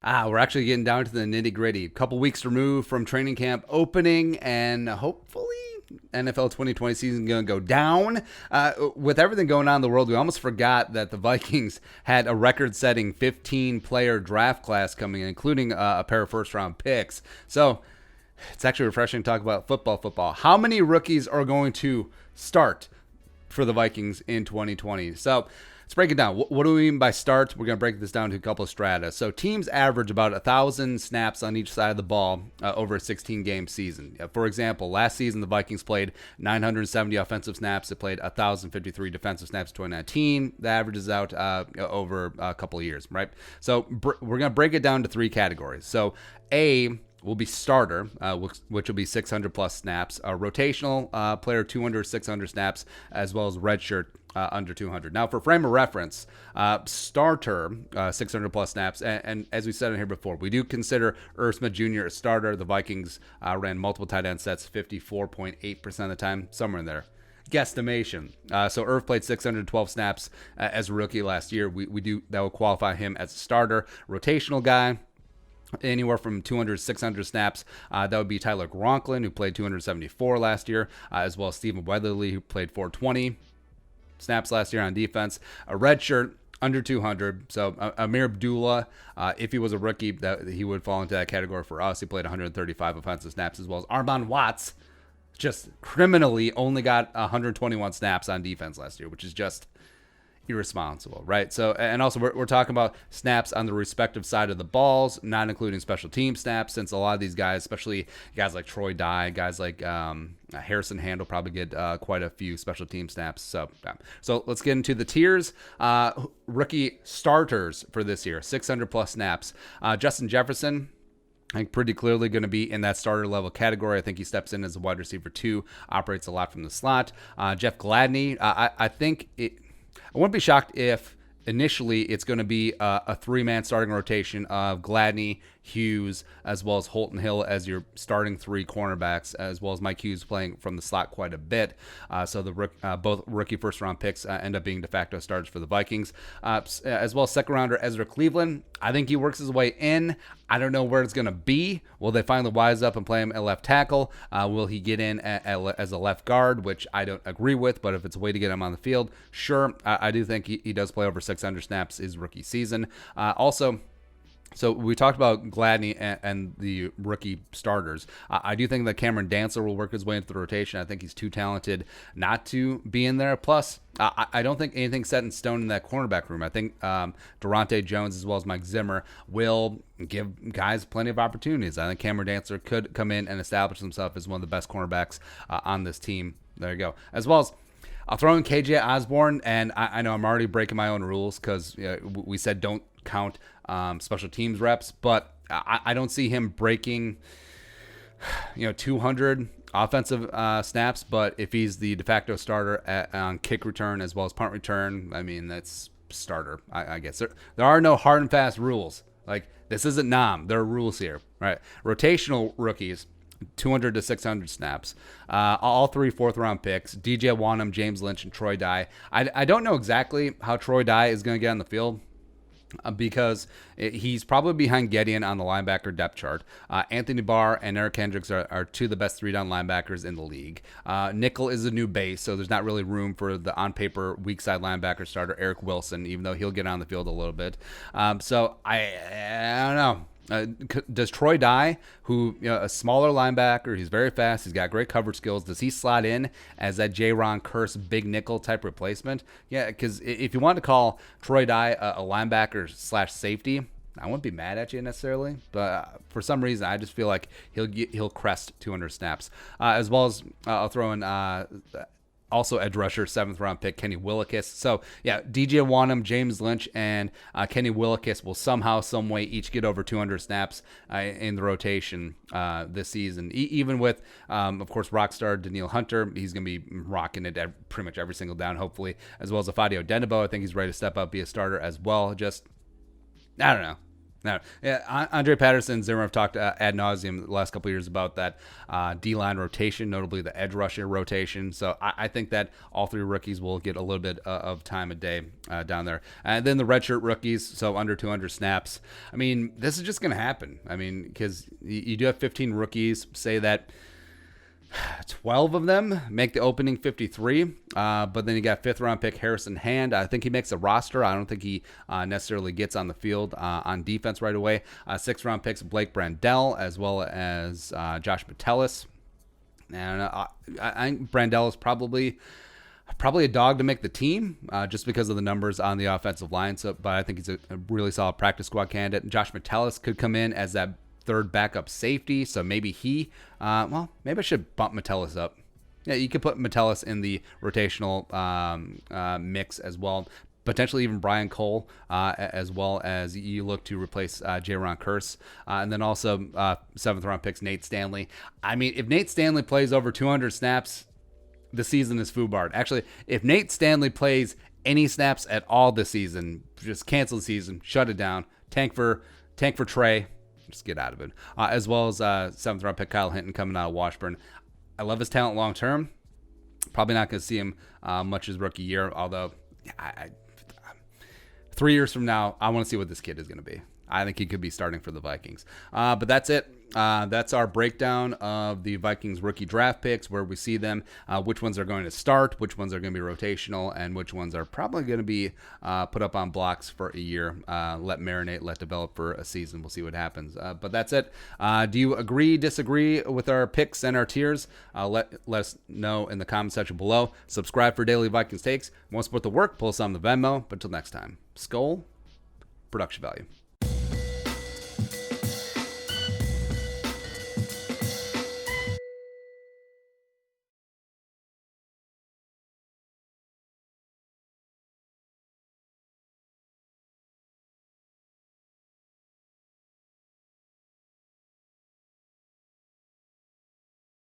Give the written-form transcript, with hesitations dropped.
We're actually getting down to the nitty gritty. A couple weeks removed from training camp opening, and hopefully NFL 2020 season going to go down. With everything going on in the world, we almost forgot that the Vikings had a record-setting 15-player draft class coming in, including a pair of first-round picks. So it's actually refreshing to talk about football. How many rookies are going to start for the Vikings in 2020? So let's break it down. What do we mean by start? We're going to break this down to a couple of strata. So teams average about 1,000 snaps on each side of the ball over a 16-game season. For example, last season the Vikings played 970 offensive snaps. They played 1,053 defensive snaps in 2019. That averages out over a couple of years, right? So we're going to break it down to three categories. So A will be starter, which will be 600 plus snaps. A rotational player, 200, 600 snaps, as well as redshirt under 200. Now, for frame of reference, starter, 600 plus snaps, and as we said in here before, we do consider Irv Smith Jr. a starter. The Vikings ran multiple tight end sets 54.8% of the time, somewhere in there. Guesstimation. So Irv played 612 snaps as a rookie last year. We do that will qualify him as a starter. Rotational guy, anywhere from 200 to 600 snaps. That would be Tyler Gronklin, who played 274 last year, as well as Stephen Weatherly, who played 420 snaps last year on defense. A redshirt, under 200. So Amir Abdullah, if he was a rookie, that he would fall into that category for us. He played 135 offensive snaps, as well as Armon Watts, just criminally only got 121 snaps on defense last year, which is just irresponsible, right? So, and also we're talking about snaps on the respective side of the balls, not including special team snaps, since a lot of these guys, especially guys like Troy Dye, guys like Harrison Handel, probably get quite a few special team snaps. So let's get into the tiers. Rookie starters for this year, 600 plus snaps. Justin Jefferson, I think pretty clearly going to be in that starter level category. I think he steps in as a wide receiver 2, operates a lot from the slot. Jeff Gladney, I think I wouldn't be shocked if initially it's going to be a 3-man starting rotation of Gladney, Hughes, as well as Holton Hill as your starting 3 cornerbacks, as well as Mike Hughes playing from the slot quite a bit. So both rookie first-round picks end up being de facto starters for the Vikings, as well as second-rounder Ezra Cleveland. I think he works his way in. I don't know where it's going to be. Will they finally wise up and play him at left tackle? Will he get in as a left guard, which I don't agree with, but if it's a way to get him on the field, sure. I do think he does play over 600 snaps his rookie season. So we talked about Gladney and the rookie starters. I do think that Cameron Dantzler will work his way into the rotation. I think he's too talented not to be in there. Plus, I don't think anything's set in stone in that cornerback room. I think Durante Jones as well as Mike Zimmer will give guys plenty of opportunities. I think Cameron Dantzler could come in and establish himself as one of the best cornerbacks on this team. There you go. As well as I'll throw in KJ Osborne, and I know I'm already breaking my own rules because we said don't count special teams reps, but I don't see him breaking 200 offensive snaps. But if he's the de facto starter on kick return as well as punt return, I mean, that's starter, I guess. There are no hard and fast rules. Like, this isn't Nam. There are rules here, right? Rotational rookies, 200 to 600 snaps. All 3 fourth-round picks, DJ Wanham, James Lynch, and Troy Dye. I don't know exactly how Troy Dye is going to get on the field, because he's probably behind Gideon on the linebacker depth chart. Anthony Barr and Eric Hendricks are 2 of the best 3-down linebackers in the league. Nickel is a new base, so there's not really room for the on-paper weak side linebacker starter Eric Wilson, even though he'll get on the field a little bit. So I don't know. Does Troy Dye, who a smaller linebacker, he's very fast, he's got great coverage skills, does he slot in as that J-Ron Curse big nickel type replacement? Yeah, because if you want to call Troy Dye a linebacker / safety, I wouldn't be mad at you necessarily, but for some reason I just feel like he'll crest 200 snaps. As well as I'll throw in also edge rusher, 7th-round pick, Kenny Willekes. So, yeah, DJ Wanham, James Lynch, and Kenny Willekes will somehow, some way each get over 200 snaps in the rotation this season. Even with, of course, rockstar Daniil Hunter, he's going to be rocking it at pretty much every single down, hopefully, as well as Afadio Denebo. I think he's ready to step up, be a starter as well. Just, I don't know. No, yeah, Andre Patterson, Zimmer have talked ad nauseum the last couple of years about that D-line rotation, notably the edge rusher rotation. So I think that all three rookies will get a little bit of time a day down there. And then the redshirt rookies, so under 200 snaps. I mean, this is just going to happen. I mean, because you do have 15 rookies. Say that 12 of them make the opening 53, but then you got fifth round pick Harrison Hand. I think he makes a roster. I don't think he necessarily gets on the field on defense right away. Sixth round picks Blake Brandell as well as Josh Metellus. And I think Brandell is probably a dog to make the team just because of the numbers on the offensive line. So, but I think he's a really solid practice squad candidate. Josh Metellus could come in as that third backup safety, so maybe maybe I should bump Metellus up. Yeah, you could put Metellus in the rotational mix as well. Potentially even Brian Cole, as well as you look to replace Jaron Kearse. And then also seventh round picks Nate Stanley. I mean, if Nate Stanley plays over 200 snaps, the season is foobarred. Actually, if Nate Stanley plays any snaps at all this season, just cancel the season, shut it down, tank for Trey. Just get out of it. As well as seventh round pick Kyle Hinton coming out of Washburn. I love his talent long term. Probably not going to see him much his rookie year, although 3 years from now, I want to see what this kid is going to be. I think he could be starting for the Vikings. But that's it. That's our breakdown of the Vikings rookie draft picks, where we see them, which ones are going to start, which ones are going to be rotational, and which ones are probably going to be put up on blocks for a year. Let marinate, let develop for a season. We'll see what happens. But that's it. Do you agree, disagree with our picks and our tiers? Let us know in the comment section below. Subscribe for daily Vikings takes. Want to support the work? Pull us on the Venmo. But until next time, Skull, production value.